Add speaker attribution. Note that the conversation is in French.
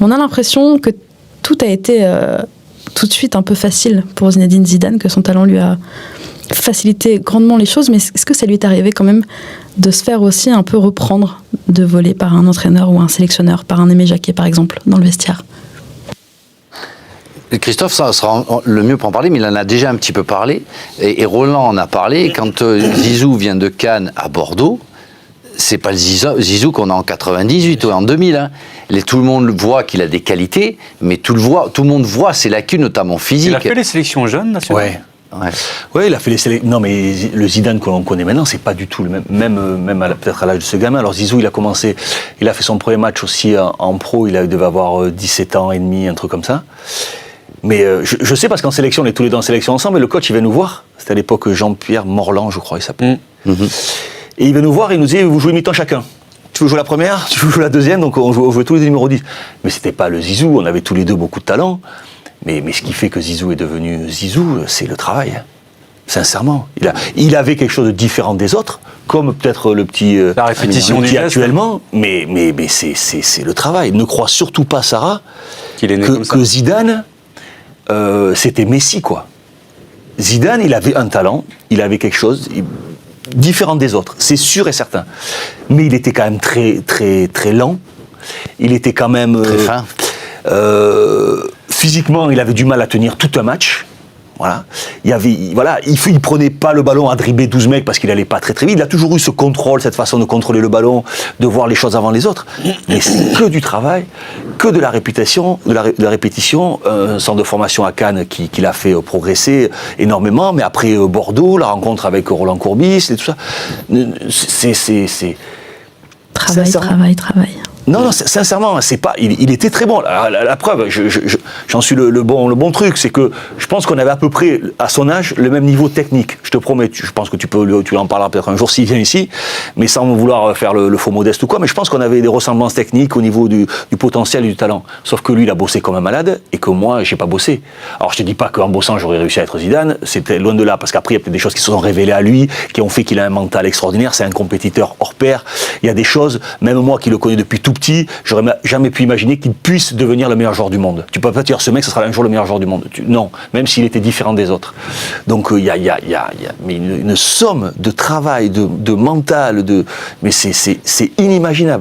Speaker 1: On a l'impression que tout a été tout de suite un peu facile pour Zinedine Zidane, que son talent lui a facilité grandement les choses, mais est-ce que ça lui est arrivé quand même de se faire aussi un peu reprendre de voler par un entraîneur ou un sélectionneur, par un Aimé Jacquet par exemple, dans le vestiaire?
Speaker 2: Christophe, ça sera le mieux pour en parler, mais il en a déjà un petit peu parlé, et Roland en a parlé. Quand Zizou vient de Cannes à Bordeaux, c'est pas le Zizou qu'on a en 98 ou en 2000. Hein. Tout le monde voit qu'il a des qualités, mais tout le monde voit ses lacunes, notamment physiques.
Speaker 3: Il a fait les sélections jeunes nationales.
Speaker 4: Ouais, il a fait les sélections. Non, mais le Zidane que l'on connaît maintenant, c'est pas du tout le même peut-être à l'âge de ce gamin. Alors Zizou, il a fait son premier match aussi en pro, il devait avoir 17 ans et demi, un truc comme ça. Mais je sais parce qu'en sélection, on est tous les deux en sélection ensemble, et le coach, il vient nous voir. C'était à l'époque Jean-Pierre Morland, je crois, il s'appelait. Et il vient nous voir et il nous dit, vous jouez mi-temps chacun. Tu veux jouer la première, tu veux jouer la deuxième, donc on jouait tous les deux numéro 10. Mais c'était pas le Zizou, on avait tous les deux beaucoup de talent. Mais ce qui fait que Zizou est devenu Zizou, c'est le travail. Sincèrement. Il avait quelque chose de différent des autres, comme peut-être le petit,
Speaker 3: la répétition du geste,
Speaker 4: actuellement, mais c'est le travail. Ne crois surtout pas, Sarah, que Zidane, c'était Messi, quoi. Zidane, il avait un talent, il avait quelque chose différent des autres, c'est sûr et certain. Mais il était quand même très, très, très lent. Il était quand même...
Speaker 2: très fin.
Speaker 4: Physiquement, il avait du mal à tenir tout un match. Voilà. Il prenait pas le ballon à dribbler 12 mecs parce qu'il allait pas très très vite. Il a toujours eu ce contrôle, cette façon de contrôler le ballon, de voir les choses avant les autres. Mais c'est que du travail, que de la répétition, un centre de formation à Cannes qui l'a fait progresser énormément. Mais après Bordeaux, la rencontre avec Roland Courbis et tout ça, c'est
Speaker 1: Travail.
Speaker 4: Non, sincèrement, c'est pas. Il était très bon. La preuve, j'en suis le bon truc, c'est que je pense qu'on avait à peu près à son âge le même niveau technique. Je te promets. Je pense que tu en parleras peut-être un jour s'il vient ici, mais sans vouloir faire le faux modeste ou quoi. Mais je pense qu'on avait des ressemblances techniques au niveau du potentiel et du talent. Sauf que lui, il a bossé comme un malade et que moi, j'ai pas bossé. Alors je te dis pas qu'en bossant, j'aurais réussi à être Zidane. C'était loin de là, parce qu'après, il y a peut-être des choses qui se sont révélées à lui, qui ont fait qu'il a un mental extraordinaire. C'est un compétiteur hors pair. Il y a des choses, même moi qui le connais depuis tout petit, j'aurais jamais pu imaginer qu'il puisse devenir le meilleur joueur du monde. Tu peux pas dire ce mec, ce sera un jour le meilleur joueur du monde. Non, même s'il était différent des autres. Donc il y a une somme de travail, de mental, mais c'est inimaginable.